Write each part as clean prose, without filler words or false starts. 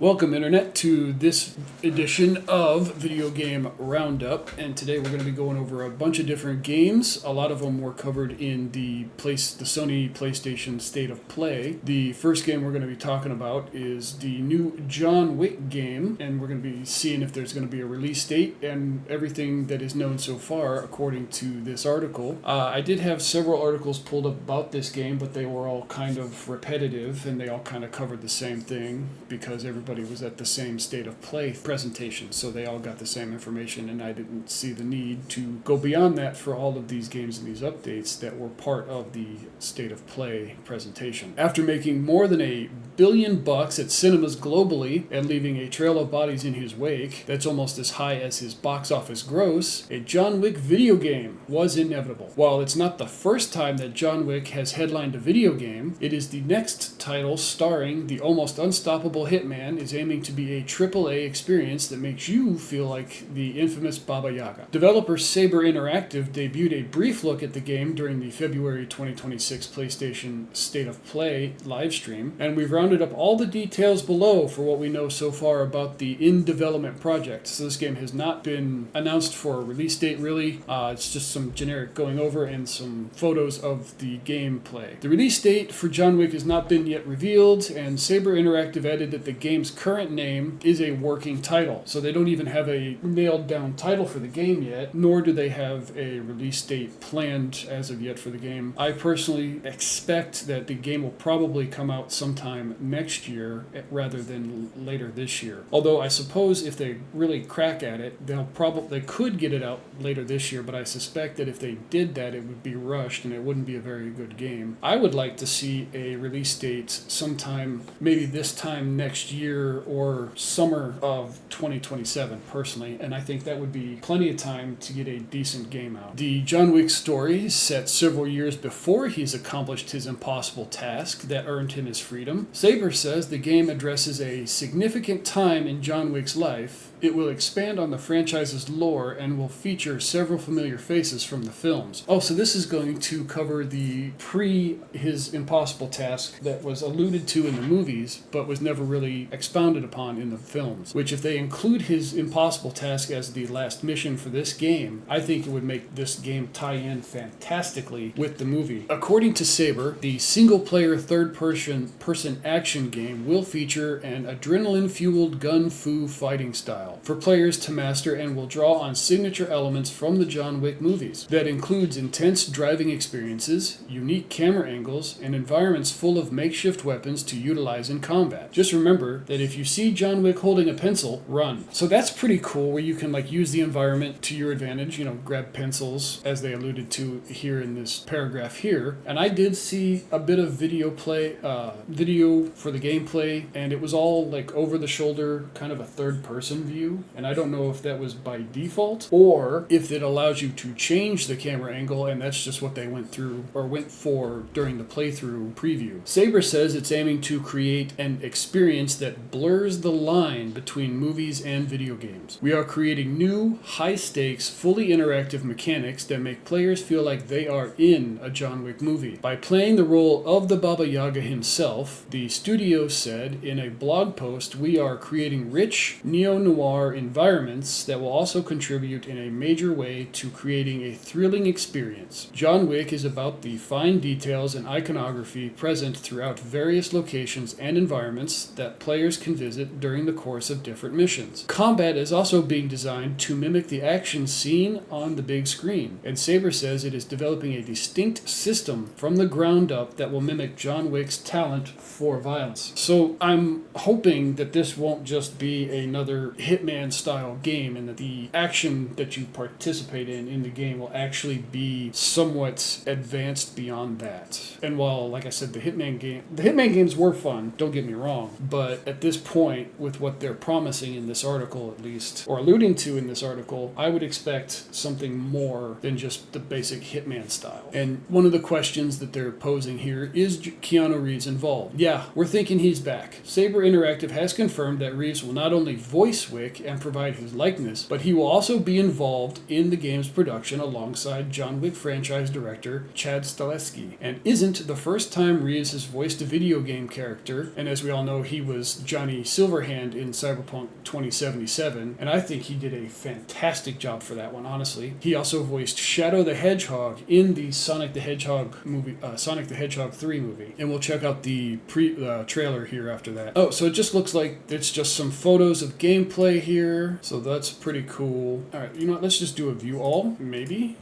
Welcome, Internet, to this edition of Video Game Roundup, and today we're going to be going over a bunch of different games. A lot of them were covered in the Sony PlayStation State of Play. The first game we're going to be talking about is the new John Wick game, and we're going to be seeing if there's going to be a release date and everything that is known so far according to this article. I did have several articles pulled up about this game, but they were all kind of repetitive, and they all kind of covered the same thing because everybody was at the same State of Play presentation, so they all got the same information, and I didn't see the need to go beyond that for all of these games and these updates that were part of the State of Play presentation. After making more than $1 billion at cinemas globally and leaving a trail of bodies in his wake that's almost as high as his box office gross, a John Wick video game was inevitable. While it's not the first time that John Wick has headlined a video game, it is the next title starring the almost unstoppable hitman is aiming to be a AAA experience that makes you feel like the infamous Baba Yaga. Developer Saber Interactive debuted a brief look at the game during the February 2026 PlayStation State of Play livestream, and we've rounded up all the details below for what we know so far about the in-development project. So this game has not been announced for a release date, really. It's just some generic going over and some photos of the gameplay. The release date for John Wick has not been yet revealed, and Saber Interactive added that the game's current name is a working title. So they don't even have a nailed down title for the game yet, nor do they have a release date planned as of yet for the game. I personally expect that the game will probably come out sometime next year rather than later this year. Although I suppose if they really crack at it, they could get it out later this year, but I suspect that if they did that, it would be rushed and it wouldn't be a very good game. I would like to see a release date sometime, maybe this time next year or summer of 2027 personally, and I think that would be plenty of time to get a decent game out. The John Wick story is set several years before he's accomplished his impossible task that earned him his freedom. Saber says the game addresses a significant time in John Wick's life. It will expand on the franchise's lore and will feature several familiar faces from the films. Oh, so this is going to cover the his impossible task that was alluded to in the movies, but was never really expounded upon in the films. Which, if they include his impossible task as the last mission for this game, I think it would make this game tie in fantastically with the movie. According to Saber, the single-player third-person action game will feature an adrenaline-fueled gun-fu fighting style for players to master and will draw on signature elements from the John Wick movies. That includes intense driving experiences, unique camera angles, and environments full of makeshift weapons to utilize in combat. Just remember that if you see John Wick holding a pencil, run. So that's pretty cool, where you can use the environment to your advantage, grab pencils, as they alluded to here in this paragraph here. And I did see a bit of video for the gameplay, and it was all over the shoulder, kind of a third person view. And I don't know if that was by default or if it allows you to change the camera angle, and that's just what they went for during the playthrough preview. Saber says it's aiming to create an experience that blurs the line between movies and video games. We are creating new, high-stakes, fully interactive mechanics that make players feel like they are in a John Wick movie. By playing the role of the Baba Yaga himself, the studio said in a blog post, we are creating rich, neo-noir environments that will also contribute in a major way to creating a thrilling experience. John Wick is about the fine details and iconography present throughout various locations and environments that players can visit during the course of different missions. Combat is also being designed to mimic the action seen on the big screen, and Saber says it is developing a distinct system from the ground up that will mimic John Wick's talent for violence. So I'm hoping that this won't just be another Hitman style game, and that the action that you participate in the game will actually be somewhat advanced beyond that. And while, like I said, the Hitman games were fun, don't get me wrong, but at this point, with what they're promising in this article at least, or alluding to in this article, I would expect something more than just the basic Hitman style. And one of the questions that they're posing here is Keanu Reeves involved? Yeah, we're thinking he's back. Saber Interactive has confirmed that Reeves will not only voice Wick, Wick and provide his likeness, but he will also be involved in the game's production alongside John Wick franchise director Chad Stahelski, and isn't the first time Reeves has voiced a video game character, and as we all know, he was Johnny Silverhand in Cyberpunk 2077, and I think he did a fantastic job for that one, honestly. He also voiced Shadow the Hedgehog in the Sonic the Hedgehog movie, Sonic the Hedgehog 3 movie, and we'll check out the trailer here after that. Oh, so it just looks like it's just some photos of gameplay here, so that's pretty cool. Alright, you know what, let's just do a view all, maybe?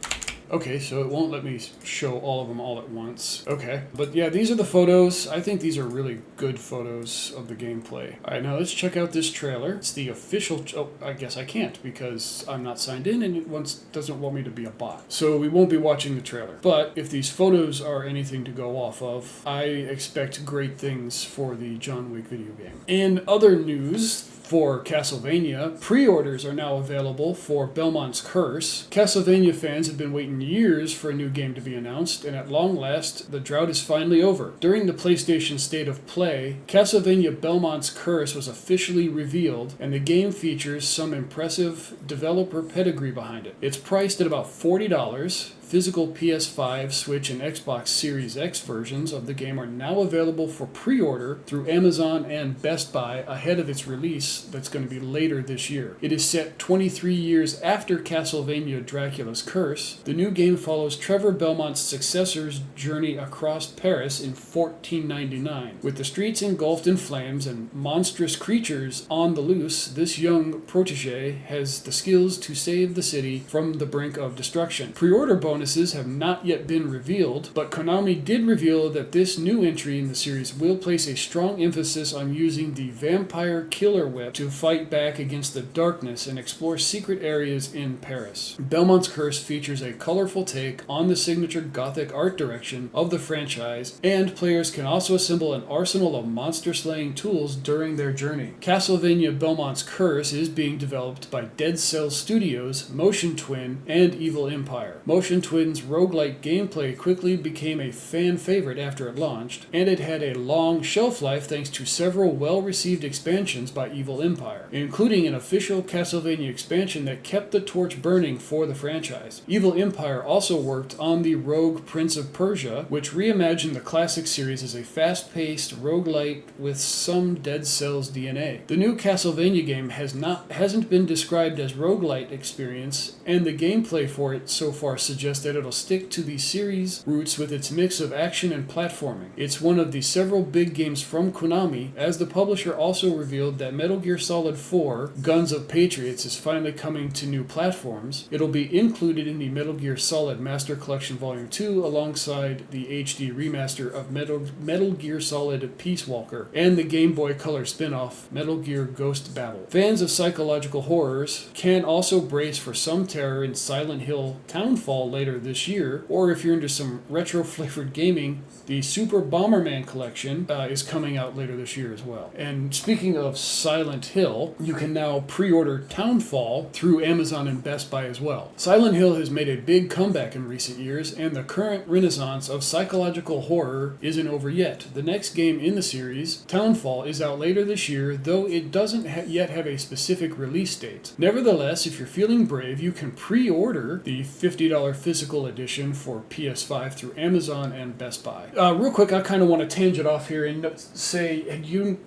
Okay, so it won't let me show all of them all at once. Okay, but yeah, these are the photos. I think these are really good photos of the gameplay. All right, now let's check out this trailer. It's the official... Oh, I guess I can't because I'm not signed in and it doesn't want me to be a bot. So we won't be watching the trailer. But if these photos are anything to go off of, I expect great things for the John Wick video game. In other news... For Castlevania, pre-orders are now available for Belmont's Curse. Castlevania fans have been waiting years for a new game to be announced, and at long last, the drought is finally over. During the PlayStation State of Play, Castlevania Belmont's Curse was officially revealed, and the game features some impressive developer pedigree behind it. It's priced at about $40. Physical PS5, Switch, and Xbox Series X versions of the game are now available for pre-order through Amazon and Best Buy ahead of its release that's going to be later this year. It is set 23 years after Castlevania Dracula's Curse. The new game follows Trevor Belmont's successor's journey across Paris in 1499. With the streets engulfed in flames and monstrous creatures on the loose, this young protege has the skills to save the city from the brink of destruction. Pre-order bonuses have not yet been revealed, but Konami did reveal that this new entry in the series will place a strong emphasis on using the Vampire Killer Whip to fight back against the darkness and explore secret areas in Paris. Belmont's Curse features a colorful take on the signature gothic art direction of the franchise, and players can also assemble an arsenal of monster-slaying tools during their journey. Castlevania Belmont's Curse is being developed by Dead Cell Studios, Motion Twin, and Evil Empire. Motion Twin's roguelike gameplay quickly became a fan favorite after it launched, and it had a long shelf life thanks to several well-received expansions by Evil Empire, including an official Castlevania expansion that kept the torch burning for the franchise. Evil Empire also worked on the Rogue Prince of Persia, which reimagined the classic series as a fast-paced roguelite with some Dead Cells DNA. The new Castlevania game hasn't been described as roguelite experience, and the gameplay for it so far suggests that it'll stick to the series' roots with its mix of action and platforming. It's one of the several big games from Konami, as the publisher also revealed that Metal Gear Solid 4 Guns of Patriots is finally coming to new platforms. It'll be included in the Metal Gear Solid Master Collection Volume 2 alongside the HD remaster of Metal Gear Solid Peace Walker and the Game Boy Color spin-off Metal Gear Ghost Battle. Fans of psychological horrors can also brace for some terror in Silent Hill Townfall later this year, or if you're into some retro-flavored gaming, the Super Bomberman Collection is coming out later this year as well. And speaking of Silent Hill, you can now pre-order Townfall through Amazon and Best Buy as well. Silent Hill has made a big comeback in recent years, and the current renaissance of psychological horror isn't over yet. The next game in the series, Townfall, is out later this year, though it doesn't yet have a specific release date. Nevertheless, if you're feeling brave, you can pre-order the $50 physical edition for PS5 through Amazon and Best Buy. Real quick, I kind of want to tangent off here and say,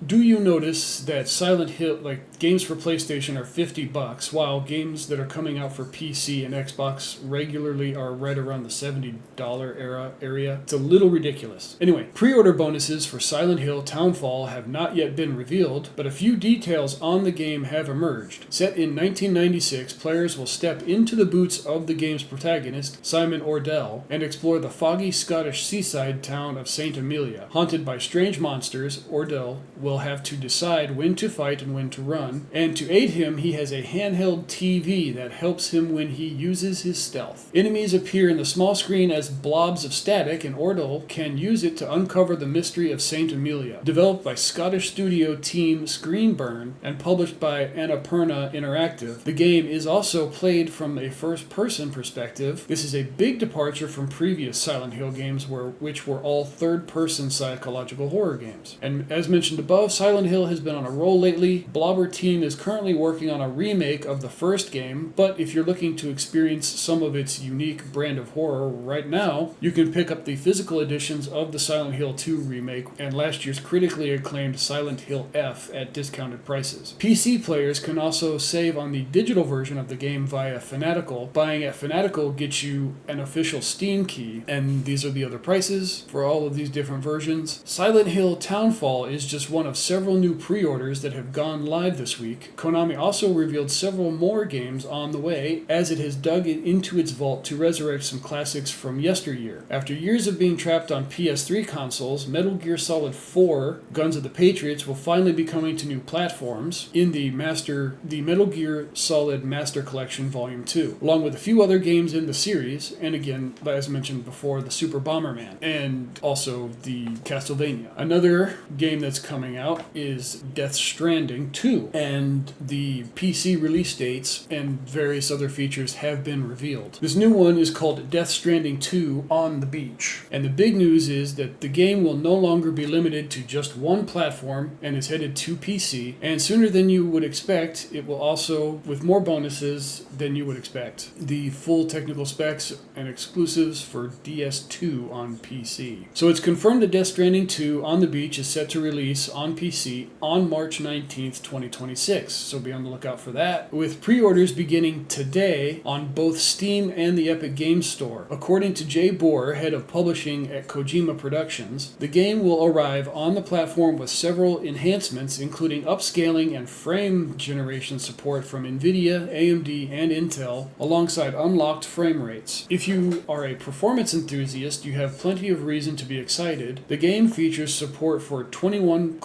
do you notice that Silent Hill, like games for PlayStation are $50, while games that are coming out for PC and Xbox regularly are right around the $70 area? It's a little ridiculous. Anyway, pre-order bonuses for Silent Hill Townfall have not yet been revealed, but a few details on the game have emerged. Set in 1996, players will step into the boots of the game's protagonist, Simon Ordell, and explore the foggy Scottish seaside town of St. Amelia. Haunted by strange monsters, Ordell will have to decide when to fight and when to run, and to aid him, he has a handheld TV that helps him when he uses his stealth. Enemies appear in the small screen as blobs of static, and Ordell can use it to uncover the mystery of St. Amelia. Developed by Scottish studio team Screenburn and published by Annapurna Interactive, the game is also played from a first-person perspective. This is a big departure from previous Silent Hill games which were all third-person psychological horror games. And as mentioned above, Silent Hill has been on a roll lately, Briefly, Blobber Team is currently working on a remake of the first game, but if you're looking to experience some of its unique brand of horror right now, you can pick up the physical editions of the Silent Hill 2 remake and last year's critically acclaimed Silent Hill F at discounted prices. PC players can also save on the digital version of the game via Fanatical. Buying at Fanatical gets you an official Steam key, and these are the other prices for all of these different versions. Silent Hill Townfall is just one of several new pre-orders that have gone live this week. Konami also revealed several more games on the way as it has dug into its vault to resurrect some classics from yesteryear. After years of being trapped on PS3 consoles, Metal Gear Solid 4 Guns of the Patriots will finally be coming to new platforms in the Metal Gear Solid Master Collection Volume 2, along with a few other games in the series, and again, as mentioned before, the Super Bomberman, and also the Castlevania. Another game that's coming out is Death Stranding 2, and the PC release dates and various other features have been revealed. This new one is called Death Stranding 2 On the Beach, and the big news is that the game will no longer be limited to just one platform and is headed to PC, and sooner than you would expect, it will also, with more bonuses than you would expect. The full technical specs and exclusives for DS2 on PC. So it's confirmed that Death Stranding 2 On the Beach is set to release on PC on March 19th, 2026, so be on the lookout for that, with pre-orders beginning today on both Steam and the Epic Games Store. According to Jay Bohr, head of publishing at Kojima Productions, the game will arrive on the platform with several enhancements, including upscaling and frame generation support from NVIDIA, AMD, and Intel, alongside unlocked frame rates. If you are a performance enthusiast, you have plenty of reason to be excited. The game features support for 21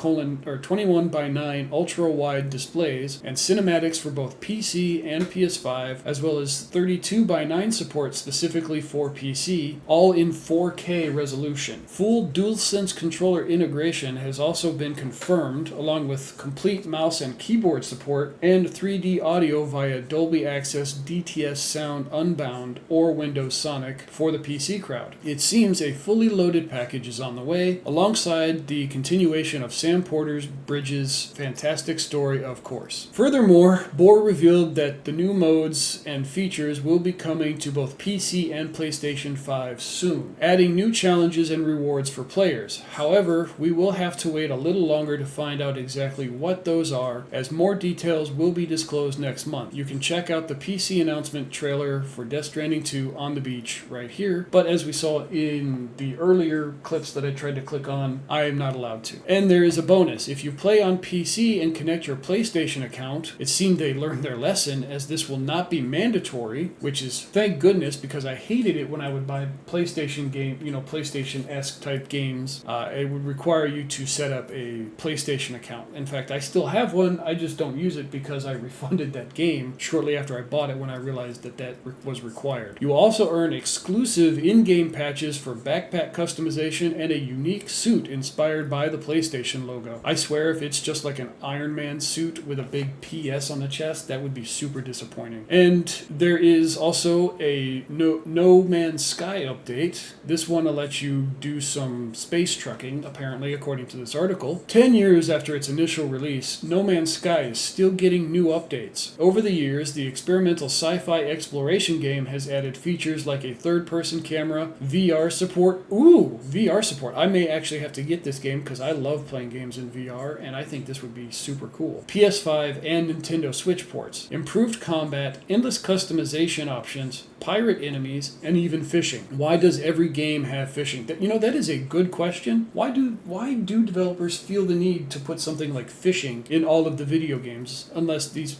by 9 ultra-wide displays and cinematics for both PC and PS5, as well as 32 by 9 support specifically for PC, all in 4K resolution. Full DualSense controller integration has also been confirmed, along with complete mouse and keyboard support and 3D audio via Dolby Access DTS Sound Unbound or Windows Sonic for the PC crowd. It seems a fully loaded package is on the way, alongside the continuation of Sam Porter's Bridges' fantastic story, of course. Furthermore, Bohr revealed that the new modes and features will be coming to both PC and PlayStation 5 soon, adding new challenges and rewards for players. However, we will have to wait a little longer to find out exactly what those are, as more details will be disclosed next month. You can check out the PC announcement trailer for Death Stranding 2 On the Beach right here, but as we saw in the earlier clips that I tried to click on, I am not allowed to. And there is a bonus. If you play on PC and connect your PlayStation account, it seemed they learned their lesson, as this will not be mandatory, which is thank goodness, because I hated it when I would buy PlayStation game, PlayStation-esque type games. It would require you to set up a PlayStation account. In fact, I still have one, I just don't use it because I refunded that game shortly after I bought it when I realized that was required. You will also earn exclusive in-game patches for backpack customization and a unique suit inspired by the PlayStation logo. I swear if it's just like an Iron Man suit with a big PS on the chest, that would be super disappointing. And there is also a No Man's Sky update. This one will let you do some space trucking, apparently, according to this article. 10 years after its initial release, No Man's Sky is still getting new updates. Over the years, the experimental sci-fi exploration game has added features like a third-person camera, VR support. Ooh, VR support. I may actually have to get this game because I love playing games in VR, and I think this would be super cool. PS5 and Nintendo Switch ports, improved combat, endless customization options, pirate enemies, and even fishing. Why does every game have fishing? That is a good question. Why do developers feel the need to put something like fishing in all of the video games, unless these,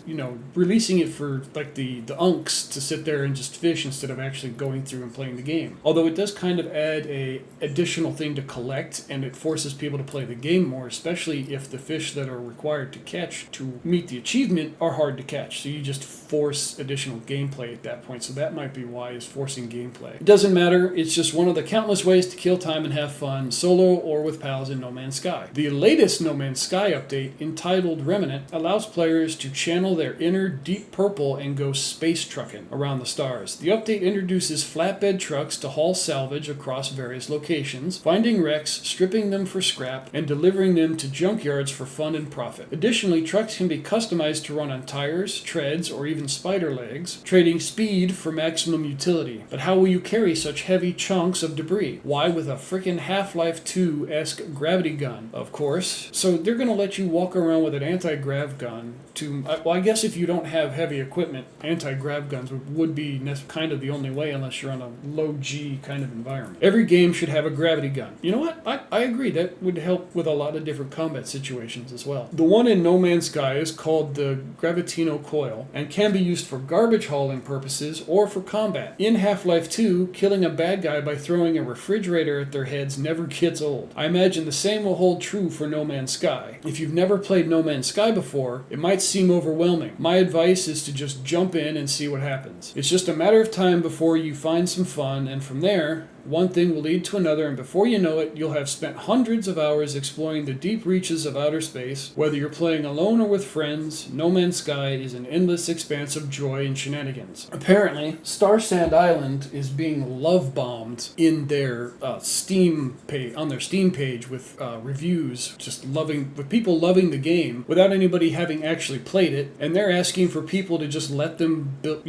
releasing it for like the unks to sit there and just fish instead of actually going through and playing the game? Although it does kind of add a additional thing to collect, and it forces people to play the game more, especially if the fish that are required to catch to meet the achievement are hard to catch. So you just force additional gameplay at that point. So that might might be why is forcing gameplay. It doesn't matter, it's just one of the countless ways to kill time and have fun, solo or with pals in No Man's Sky. The latest No Man's Sky update, entitled Remnant, allows players to channel their inner deep purple and go space trucking around the stars. The update introduces flatbed trucks to haul salvage across various locations, finding wrecks, stripping them for scrap, and delivering them to junkyards for fun and profit. Additionally, trucks can be customized to run on tires, treads, or even spider legs, trading speed for maximum utility. But how will you carry such heavy chunks of debris? Why, with a frickin' Half-Life 2-esque gravity gun, of course. So they're going to let you walk around with an anti-grav gun to... Well, I guess if you don't have heavy equipment, anti-grav guns would be kind of the only way unless you're on a low-G kind of environment. Every game should have a gravity gun. You know what? I agree. That would help with a lot of different combat situations as well. The one in No Man's Sky is called the Gravitino Coil and can be used for garbage hauling purposes or for combat. In Half-Life 2, killing a bad guy by throwing a refrigerator at their heads never gets old. I imagine the same will hold true for No Man's Sky. If you've never played No Man's Sky before, it might seem overwhelming. My advice is to just jump in and see what happens. It's just a matter of time before you find some fun, and from there, one thing will lead to another, and before you know it, you'll have spent hundreds of hours exploring the deep reaches of outer space. Whether you're playing alone or with friends, No Man's Sky is an endless expanse of joy and shenanigans. Apparently, Star Sand Island is being love-bombed in their Steam page, on their Steam page, with reviews, with people loving the game without anybody having actually played it, and they're asking for people to just let them build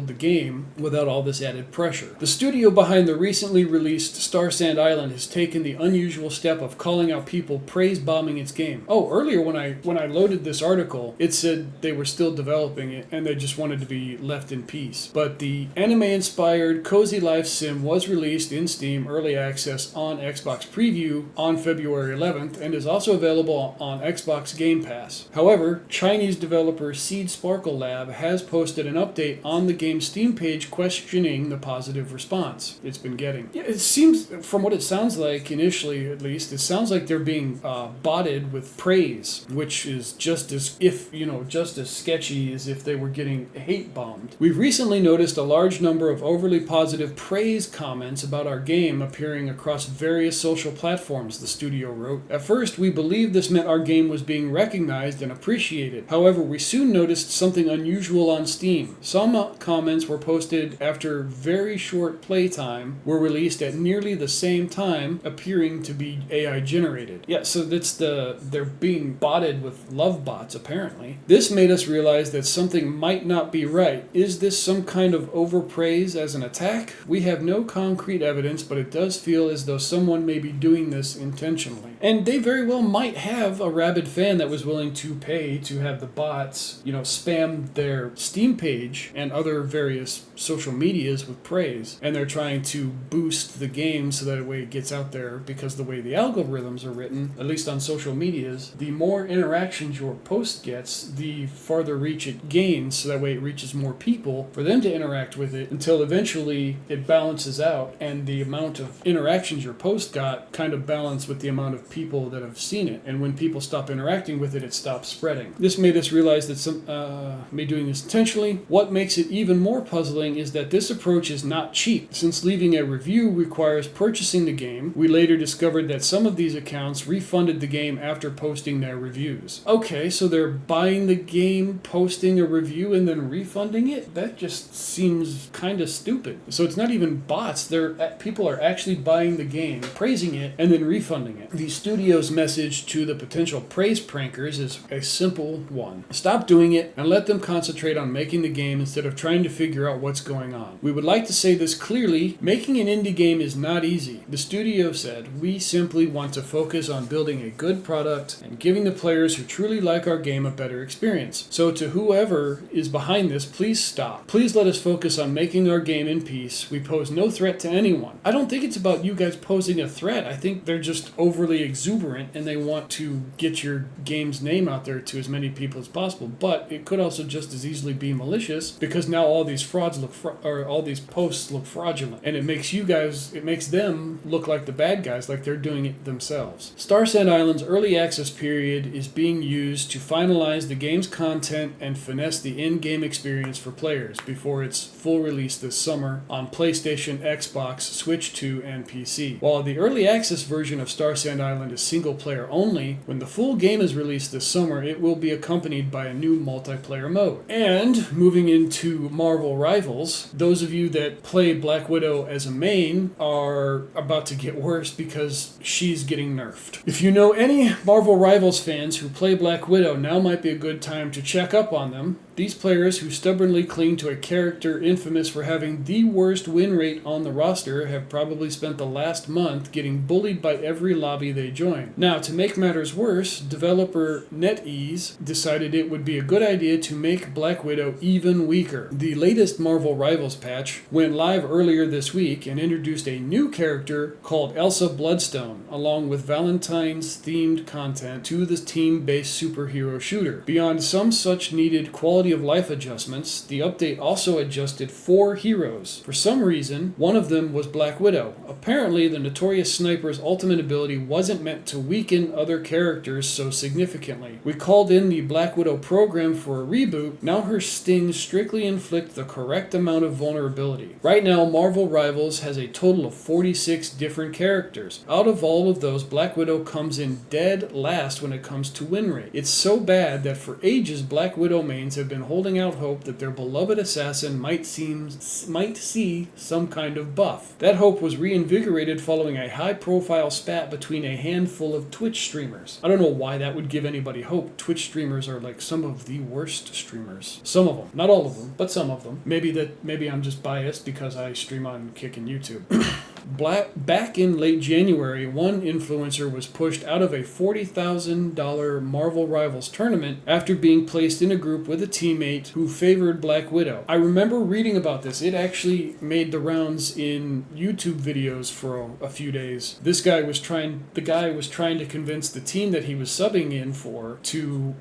the game without all this added pressure. The studio behind the recently released Star Sand Island has taken the unusual step of calling out people praise-bombing its game. Oh, earlier when I loaded this article, it said they were still developing it and they just wanted to be left in peace. But the anime-inspired Cozy Life Sim was released in Steam Early Access on Xbox Preview on February 11th and is also available on Xbox Game Pass. However, Chinese developer Seed Sparkle Lab has posted an update on the game's Steam page questioning the positive response it's been getting. Yeah, it seems, from what it sounds like, initially at least, it sounds like they're being botted with praise, which is just as sketchy as if they were getting hate bombed. We've recently noticed a large number of overly positive praise comments about our game appearing across various social platforms, the studio wrote. At first, we believed this meant our game was being recognized and appreciated. However, we soon noticed something unusual on Steam. Some comments were posted after very short playtime were released at nearly the same time, appearing to be AI generated. Yeah, so they're being botted with love bots, apparently. This made us realize that something might not be right. Is this some kind of overpraise as an attack? We have no concrete evidence, but it does feel as though someone may be doing this intentionally. And they very well might have a rabid fan that was willing to pay to have the bots, spam their Steam page and other various social medias with praise, and they're trying to boost the game so that way it gets out there, because the way the algorithms are written, at least on social medias, the more interactions your post gets, the farther reach it gains, so that way it reaches more people for them to interact with it until eventually it balances out, and the amount of interactions your post got kind of balance with the amount of people that have seen it, and when people stop interacting with it, it stops spreading. This made us realize that me doing this intentionally. What makes it even more puzzling is that this approach is not cheap. Since leaving a review requires purchasing the game, we later discovered that some of these accounts refunded the game after posting their reviews. Okay, so they're buying the game, posting a review, and then refunding it? That just seems kind of stupid. So it's not even bots. People are actually buying the game, praising it, and then refunding it. The studio's message to the potential praise prankers is a simple one. Stop doing it and let them concentrate on making the game instead of trying to figure out what's going on. We would like to say this clearly. Making an indie game is not easy. The studio said, we simply want to focus on building a good product and giving the players who truly like our game a better experience. So to whoever is behind this, please stop. Please let us focus on making our game in peace. We pose no threat to anyone. I don't think it's about you guys posing a threat. I think they're just overly exuberant and they want to get your game's name out there to as many people as possible. But it could also just as easily be malicious, because now all these posts look fraudulent, and it makes makes them look like the bad guys, like they're doing it themselves. Star Sand Island's early access period is being used to finalize the game's content and finesse the in-game experience for players before its full release this summer on PlayStation, Xbox, Switch 2, and PC. While the early access version of Star Sand Island is single-player only, when the full game is released this summer, it will be accompanied by a new multiplayer mode. And moving into Marvel Rivals, those of you that play Black Widow as a main are about to get worse because she's getting nerfed. If you know any Marvel Rivals fans who play Black Widow, now might be a good time to check up on them. These players who stubbornly cling to a character infamous for having the worst win rate on the roster have probably spent the last month getting bullied by every lobby they join. Now, to make matters worse, developer NetEase decided it would be a good idea to make Black Widow even weaker. The latest Marvel Rivals patch went live earlier this week and introduced a new character called Elsa Bloodstone, along with Valentine's-themed content to the team-based superhero shooter. Beyond some such needed quality of life adjustments, the update also adjusted 4 heroes. For some reason, one of them was Black Widow. Apparently, the notorious sniper's ultimate ability wasn't meant to weaken other characters so significantly. We called in the Black Widow program for a reboot. Now her stings strictly inflict the correct amount of vulnerability. Right now, Marvel Rivals has a total of 46 different characters. Out of all of those, Black Widow comes in dead last when it comes to win rate. It's so bad that for ages, Black Widow mains have been holding out hope that their beloved assassin might see some kind of buff. That hope was reinvigorated following a high-profile spat between a handful of Twitch streamers. I don't know why that would give anybody hope. Twitch streamers are like some of the worst streamers. Some of them. Not all of them, but some of them. Maybe I'm just biased because I stream on Kick and YouTube. Back in late January, one influencer was pushed out of a $40,000 Marvel Rivals tournament after being placed in a group with a teammate who favored Black Widow. I remember reading about this. It actually made the rounds in YouTube videos for a few days. The guy was trying to convince the team that he was subbing in for to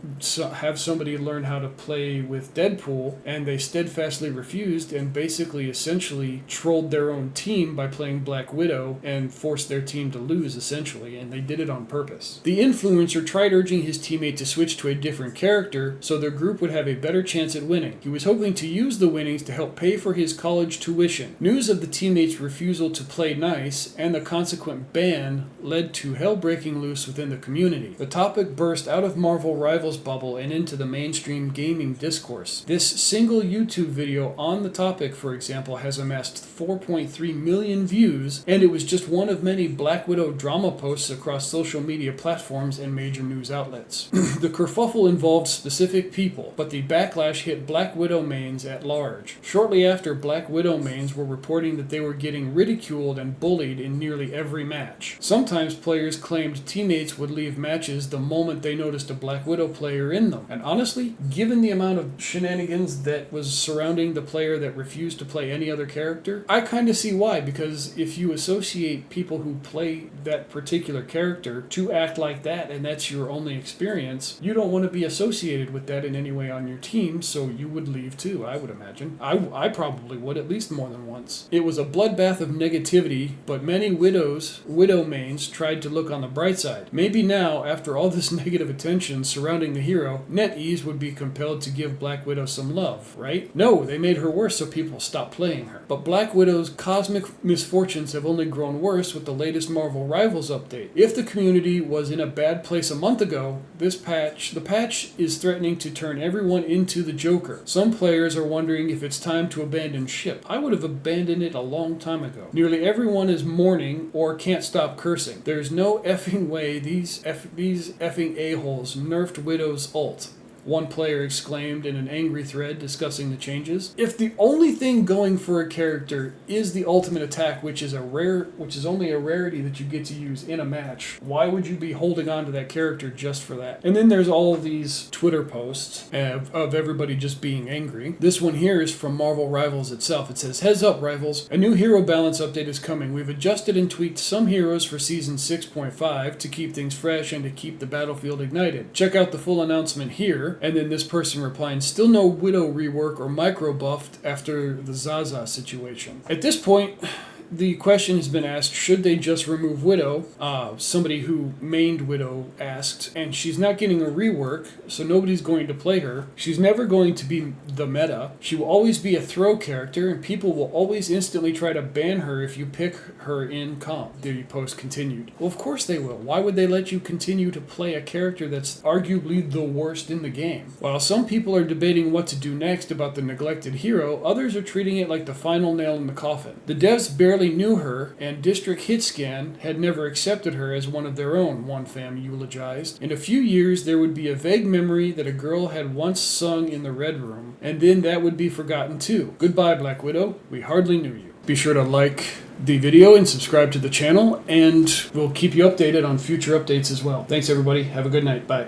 have somebody learn how to play with Deadpool, and they steadfastly refused and basically essentially trolled their own team by playing Black Widow and forced their team to lose, essentially, and they did it on purpose. The influencer tried urging his teammate to switch to a different character so their group would have a better chance at winning. He was hoping to use the winnings to help pay for his college tuition. News of the teammate's refusal to play nice and the consequent ban led to hell breaking loose within the community. The topic burst out of Marvel Rivals bubble and into the mainstream gaming discourse. This single YouTube video on the topic, for example, has amassed 4.3 million views, and it was just one of many Black Widow drama posts across social media platforms and major news outlets. The kerfuffle involved specific people, but the backlash hit Black Widow mains at large. Shortly after, Black Widow mains were reporting that they were getting ridiculed and bullied in nearly every match. Sometimes players claimed teammates would leave matches the moment they noticed a Black Widow player in them. And honestly, given the amount of shenanigans that was surrounding the player that refused to play any other character, I kind of see why, because if you associate people who play that particular character to act like that, and that's your only experience, you don't want to be associated with that in any way on your team, so you would leave too, I would imagine. I probably would, at least more than once. It was a bloodbath of negativity, but many Widow mains tried to look on the bright side. Maybe now, after all this negative attention surrounding the hero, NetEase would be compelled to give Black Widow some love, right? No, they made her worse so people stopped playing her. But Black Widow's cosmic misfortunes have only grown worse with the latest Marvel Rivals update. If the community was in a bad place a month ago, the patch is threatening to turn everyone into the Joker. Some players are wondering if it's time to abandon ship. I would have abandoned it a long time ago. Nearly everyone is mourning or can't stop cursing. There's no effing way these effing a-holes nerfed Widow's ult, one player exclaimed in an angry thread discussing the changes. If the only thing going for a character is the ultimate attack, which is only a rarity that you get to use in a match, why would you be holding on to that character just for that? And then there's all of these Twitter posts of everybody just being angry. This one here is from Marvel Rivals itself. It says, "Heads up, Rivals. A new hero balance update is coming. We've adjusted and tweaked some heroes for Season 6.5 to keep things fresh and to keep the battlefield ignited. Check out the full announcement here." And then this person replying, "Still no Widow rework or micro buffed after the Zaza situation." At this point, the question has been asked, should they just remove Widow? Somebody who mained Widow asked, and she's not getting a rework, so nobody's going to play her. She's never going to be the meta. She will always be a throw character, and people will always instantly try to ban her if you pick her in comp. The post continued. Well, of course they will. Why would they let you continue to play a character that's arguably the worst in the game? While some people are debating what to do next about the neglected hero, others are treating it like the final nail in the coffin. The devs barely knew her, and District Hitscan had never accepted her as one of their own, one fan eulogized. In a few years, there would be a vague memory that a girl had once sung in the Red Room, and then that would be forgotten too. Goodbye, Black Widow. We hardly knew you. Be sure to like the video and subscribe to the channel, and we'll keep you updated on future updates as well. Thanks, everybody. Have a good night. Bye.